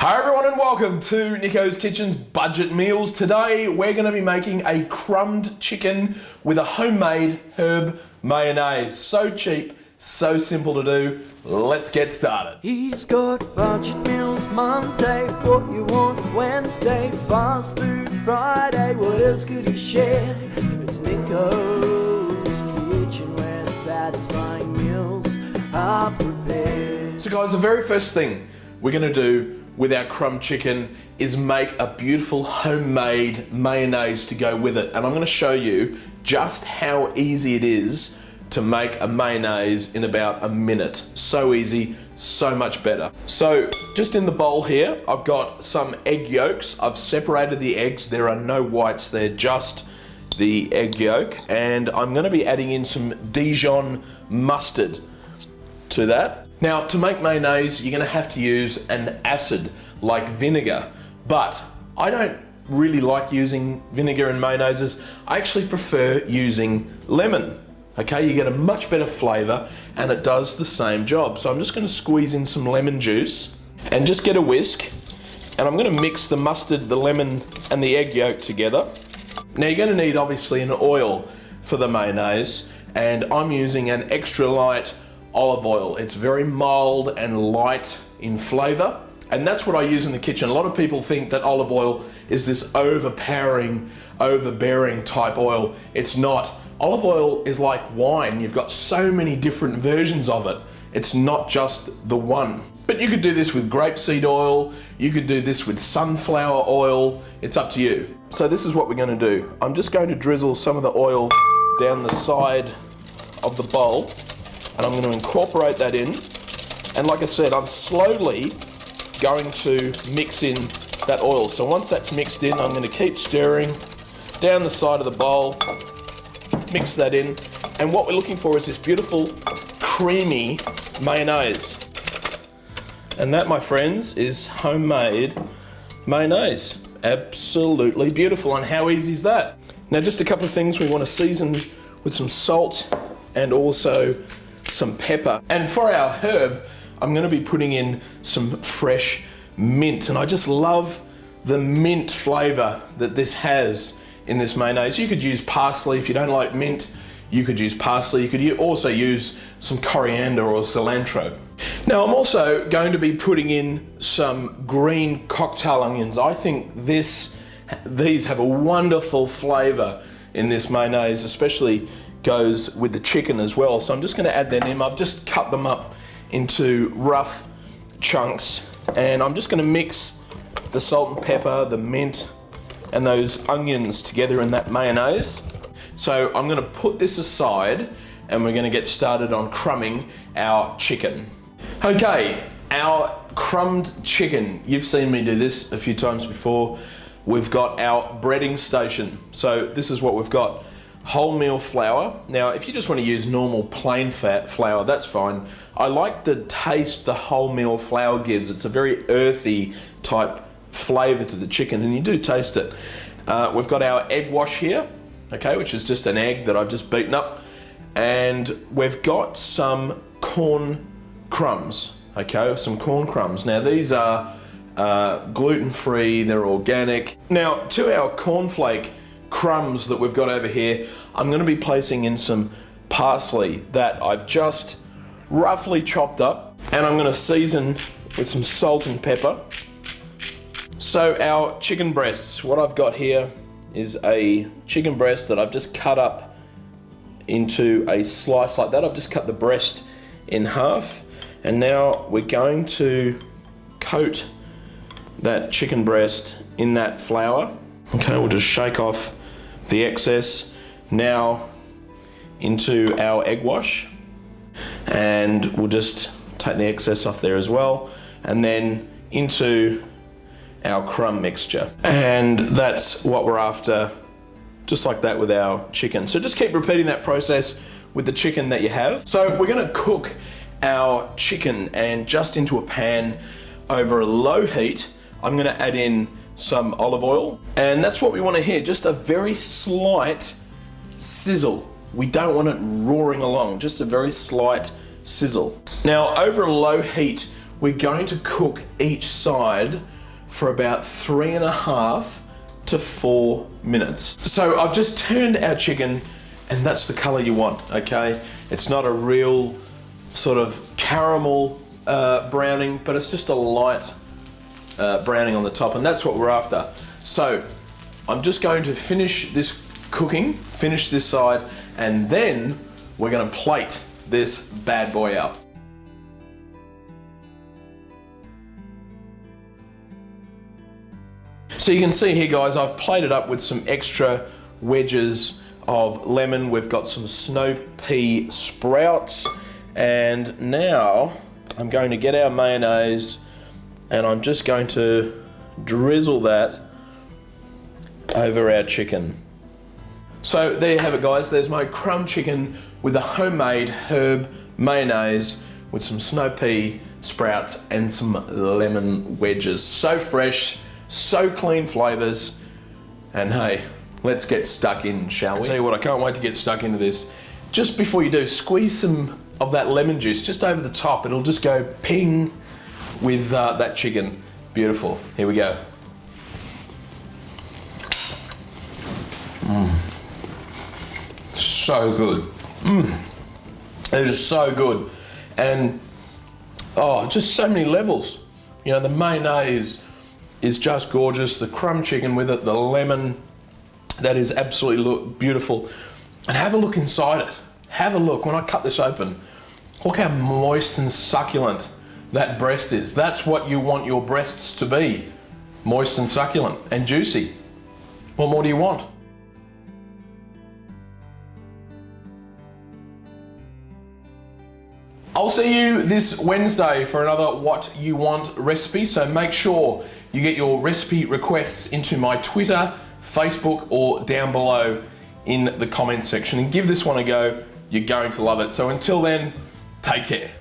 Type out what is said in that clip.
Hi everyone and welcome to Nico's Kitchen's Budget Meals. Today we're going to be making a crumbed chicken with a homemade herb mayonnaise. So cheap, so simple to do. Let's get started. He's got budget meals Monday, what you want Wednesday, fast food Friday, what else could he share? It's Nico's Kitchen where satisfying meals are prepared. So guys, the very first thing we're going to do with our crumb chicken is make a beautiful homemade mayonnaise to go with it. And I'm going to show you just how easy it is to make a mayonnaise in about a minute. So easy, so much better. So just in the bowl here, I've got some egg yolks. I've separated the eggs. There are no whites, they're just the egg yolk. And I'm going to be adding in some Dijon mustard to that. Now, to make mayonnaise, you're going to have to use an acid like vinegar, but I don't really like using vinegar in mayonnaises. I actually prefer using lemon. Okay, you get a much better flavor and it does the same job. So I'm just going to squeeze in some lemon juice and just get a whisk, and I'm going to mix the mustard, the lemon and the egg yolk together. Now you're going to need obviously an oil for the mayonnaise, and I'm using an extra light olive oil. It's very mild and light in flavor, and that's what I use in the kitchen. A lot of people think that olive oil is this overpowering, overbearing type oil. It's not. Olive oil is like wine. You've got so many different versions of it. It's not just the one. But you could do this with grapeseed oil, you could do this with sunflower oil, it's up to you. So this is what we're going to do. I'm just going to drizzle some of the oil down the side of the bowl, and I'm going to incorporate that in. And like I said, I'm slowly going to mix in that oil. So once that's mixed in, I'm going to keep stirring down the side of the bowl, mix that in. And what we're looking for is this beautiful, creamy mayonnaise. And that, my friends, is homemade mayonnaise. Absolutely beautiful. And how easy is that? Now, just a couple of things we want to season with some salt and also some pepper. And for our herb, I'm going to be putting in some fresh mint, and I just love the mint flavor that this has in this mayonnaise. You could use parsley if you don't like mint. You could use parsley. You could also use some coriander or cilantro. Now I'm also going to be putting in some green cocktail onions. I think these have a wonderful flavor in this mayonnaise, especially goes with the chicken as well. So I'm just going to add that in. I've just cut them up into rough chunks, and I'm just going to mix the salt and pepper, the mint and those onions together in that mayonnaise. So I'm going to put this aside and we're going to get started on crumbing our chicken. Okay, our crumbed chicken. You've seen me do this a few times before. We've got our breading station. So this is what we've got. Wholemeal flour. Now, if you just want to use normal plain flour, that's fine. I like the taste the wholemeal flour gives. It's a very earthy type flavor to the chicken, and you do taste it. We've got our egg wash here, okay, which is just an egg that I've just beaten up, and we've got some corn crumbs, okay, some corn crumbs. Now these are gluten-free, they're organic. Now to our cornflake crumbs that we've got over here, I'm going to be placing in some parsley that I've just roughly chopped up, and I'm going to season with some salt and pepper. So our chicken breasts, what I've got here is a chicken breast that I've just cut up into a slice like that. I've just cut the breast in half, and now we're going to coat that chicken breast in that flour. Okay, we'll just shake off the excess. Now into our egg wash, and we'll just take the excess off there as well, and then into our crumb mixture. And that's what we're after, just like that with our chicken. So just keep repeating that process with the chicken that you have. So we're gonna cook our chicken, and just into a pan over a low heat, I'm gonna add in some olive oil, and that's what we want to hear, just a very slight sizzle. We don't want it roaring along, just a very slight sizzle. Now over a low heat, we're going to cook each side for about 3.5 to 4 minutes. So I've just turned our chicken, and that's the color you want, okay? It's not a real sort of caramel browning, but it's just a light browning on the top, and that's what we're after. So I'm just going to finish this cooking, finish this side, and then we're gonna plate this bad boy out. So you can see here, guys, I've plated up with some extra wedges of lemon. We've got some snow pea sprouts, and now I'm going to get our mayonnaise and I'm just going to drizzle that over our chicken. So there you have it, guys. There's my crumb chicken with a homemade herb mayonnaise with some snow pea sprouts and some lemon wedges. So fresh, so clean flavors. And hey, let's get stuck in, shall we? I tell you what, I can't wait to get stuck into this. Just before you do, squeeze some of that lemon juice just over the top. It'll just go ping with that chicken. Beautiful. Here we go. So good. It is so good. And oh, just so many levels. You know, the mayonnaise is just gorgeous. The crumb chicken with it, the lemon, that is absolutely beautiful. And have a look inside it. Have a look. When I cut this open, look how moist and succulent that breast is. That's what you want your breasts to be. Moist and succulent and juicy. What more do you want? I'll see you this Wednesday for another What You Want recipe, so make sure you get your recipe requests into my Twitter, Facebook, or down below in the comments section, and give this one a go. You're going to love it. So until then, take care.